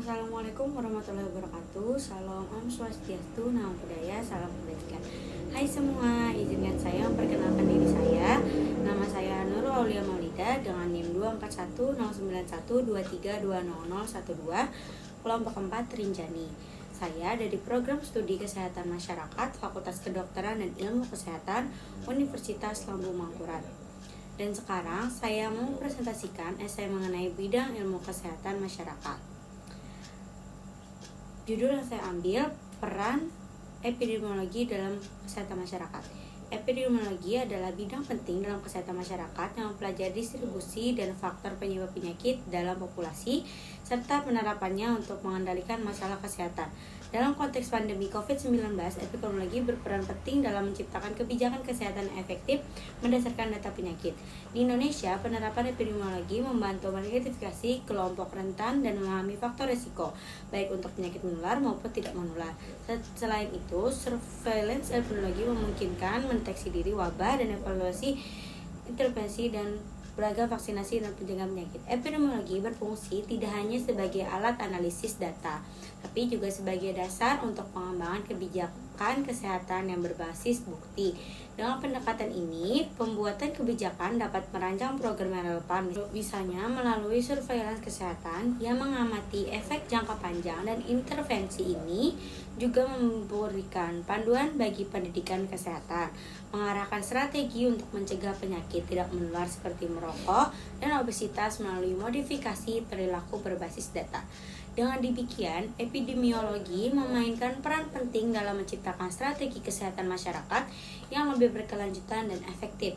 Assalamualaikum warahmatullahi wabarakatuh. Salam Om Swastiastu, Namo Buddhaya, salam kebajikan. Hai semua, izinkan saya memperkenalkan diri saya. Nama saya Nurul Aulia Maulida dengan NIM 2410912320012, kelompok 4 Rinjani. Saya dari Program Studi Kesehatan Masyarakat, Fakultas Kedokteran dan Ilmu Kesehatan, Universitas Lambung Mangkurat. Dan sekarang saya mau mempresentasikan esai mengenai bidang ilmu kesehatan masyarakat. Judul yang saya ambil, peran epidemiologi dalam kesehatan masyarakat. Epidemiologi adalah bidang penting dalam kesehatan masyarakat yang mempelajari distribusi dan faktor penyebab penyakit dalam populasi, serta penerapannya untuk mengendalikan masalah kesehatan. Dalam konteks pandemi COVID-19, epidemiologi berperan penting dalam menciptakan kebijakan kesehatan yang efektif berdasarkan data penyakit. Di Indonesia, penerapan epidemiologi membantu mengidentifikasi kelompok rentan dan memahami faktor risiko, baik untuk penyakit menular maupun tidak menular. Selain itu, surveillance epidemiologi memungkinkan mendeteksi diri wabah dan evaluasi intervensi dan beragam vaksinasi dan pencegahan penyakit. Epidemiologi berfungsi tidak hanya sebagai alat analisis data, tapi juga sebagai dasar untuk pengembangan kebijakan kesehatan yang berbasis bukti. Dengan pendekatan ini, pembuatan kebijakan dapat merancang program yang relevan, misalnya melalui surveillance kesehatan yang mengamati efek jangka panjang, dan intervensi ini juga memberikan panduan bagi pendidikan kesehatan, mengarahkan strategi untuk mencegah penyakit tidak menular seperti merokok dan obesitas melalui modifikasi perilaku berbasis data. Dengan demikian, epidemiologi memainkan peran penting dalam menciptakan strategi kesehatan masyarakat yang lebih berkelanjutan dan efektif.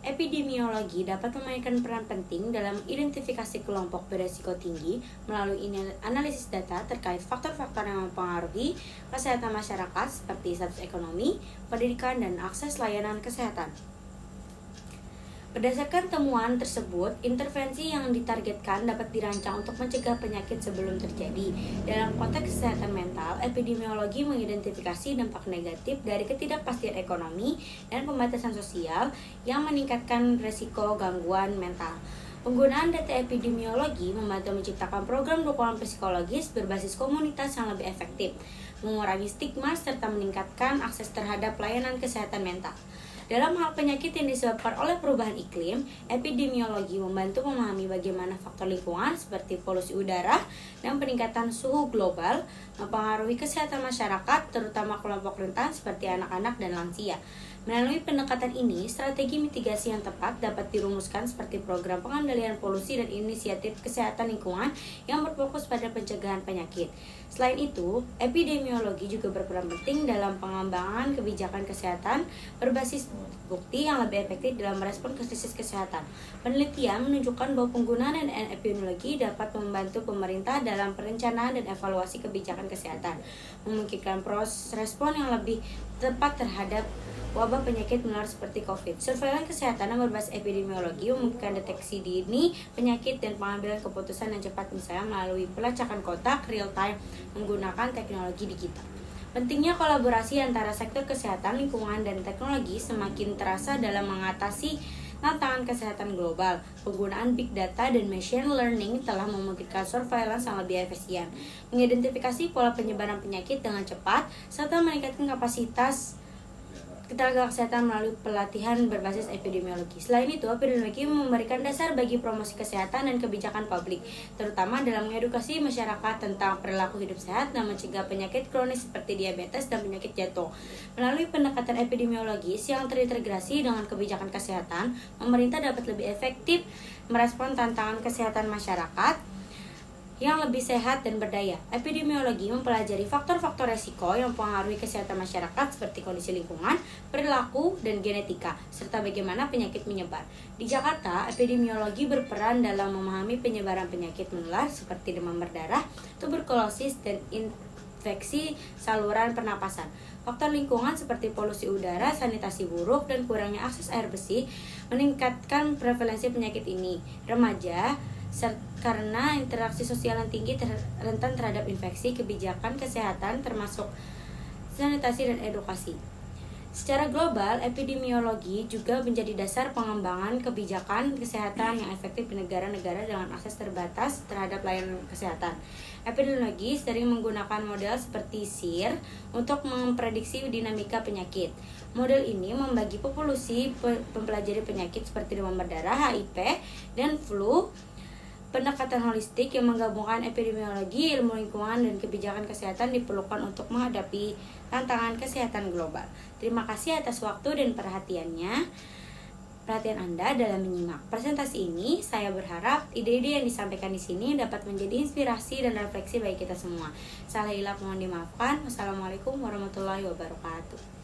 Epidemiologi dapat memainkan peran penting dalam identifikasi kelompok beresiko tinggi melalui analisis data terkait faktor-faktor yang mempengaruhi kesehatan masyarakat seperti status ekonomi, pendidikan, dan akses layanan kesehatan. Berdasarkan temuan tersebut, intervensi yang ditargetkan dapat dirancang untuk mencegah penyakit sebelum terjadi. Dalam konteks kesehatan mental, epidemiologi mengidentifikasi dampak negatif dari ketidakpastian ekonomi dan pembatasan sosial yang meningkatkan risiko gangguan mental. Penggunaan data epidemiologi membantu menciptakan program dukungan psikologis berbasis komunitas yang lebih efektif, mengurangi stigma, serta meningkatkan akses terhadap layanan kesehatan mental. Dalam hal penyakit yang disebabkan oleh perubahan iklim, epidemiologi membantu memahami bagaimana faktor lingkungan seperti polusi udara dan peningkatan suhu global mempengaruhi kesehatan masyarakat, terutama kelompok rentan seperti anak-anak dan lansia. Melalui pendekatan ini, strategi mitigasi yang tepat dapat dirumuskan seperti program pengendalian polusi dan inisiatif kesehatan lingkungan yang berfokus pada pencegahan penyakit. Selain itu, epidemiologi juga berperan penting dalam pengembangan kebijakan kesehatan berbasis bukti yang lebih efektif dalam merespon krisis kesehatan. Penelitian menunjukkan bahwa penggunaan epidemiologi dapat membantu pemerintah dalam perencanaan dan evaluasi kebijakan kesehatan, memungkinkan proses respon yang lebih tepat terhadap wabah penyakit menular seperti COVID. Surveillance kesehatan yang berbasis epidemiologi memungkinkan deteksi dini penyakit dan pengambilan keputusan yang cepat, misalnya melalui pelacakan kontak real time menggunakan teknologi digital. Pentingnya kolaborasi antara sektor kesehatan, lingkungan, dan teknologi semakin terasa dalam mengatasi tantangan kesehatan global. Penggunaan big data dan machine learning telah memungkinkan surveillance yang lebih efisien, mengidentifikasi pola penyebaran penyakit dengan cepat, serta meningkatkan kapasitas tenaga kesehatan melalui pelatihan berbasis epidemiologi. Selain itu, epidemiologi memberikan dasar bagi promosi kesehatan dan kebijakan publik, terutama dalam mengedukasi masyarakat tentang perilaku hidup sehat dan mencegah penyakit kronis seperti diabetes dan penyakit jantung. Melalui pendekatan epidemiologis yang terintegrasi dengan kebijakan kesehatan, pemerintah dapat lebih efektif merespon tantangan kesehatan masyarakat yang lebih sehat dan berdaya. Epidemiologi mempelajari faktor-faktor resiko yang mempengaruhi kesehatan masyarakat seperti kondisi lingkungan, perilaku, dan genetika, serta bagaimana penyakit menyebar. Di Jakarta, epidemiologi berperan dalam memahami penyebaran penyakit menular seperti demam berdarah, tuberkulosis, dan infeksi saluran pernapasan. Faktor lingkungan seperti polusi udara, sanitasi buruk, dan kurangnya akses air bersih meningkatkan prevalensi penyakit ini. Remaja karena interaksi sosial yang tinggi rentan terhadap infeksi, kebijakan kesehatan termasuk sanitasi dan edukasi. Secara global, epidemiologi juga menjadi dasar pengembangan kebijakan kesehatan yang efektif di negara-negara dengan akses terbatas terhadap layanan kesehatan. Epidemiologi sering menggunakan model seperti SEER untuk memprediksi dinamika penyakit. Model ini membagi populasi mempelajari penyakit seperti demam berdarah, HIV, dan flu. Pendekatan holistik yang menggabungkan epidemiologi, ilmu lingkungan, dan kebijakan kesehatan diperlukan untuk menghadapi tantangan kesehatan global. Terima kasih atas waktu dan perhatian Anda dalam menyimak presentasi ini. Saya berharap ide-ide yang disampaikan di sini dapat menjadi inspirasi dan refleksi bagi kita semua. Salah hilap mohon dimaafkan. Wassalamualaikum warahmatullahi wabarakatuh.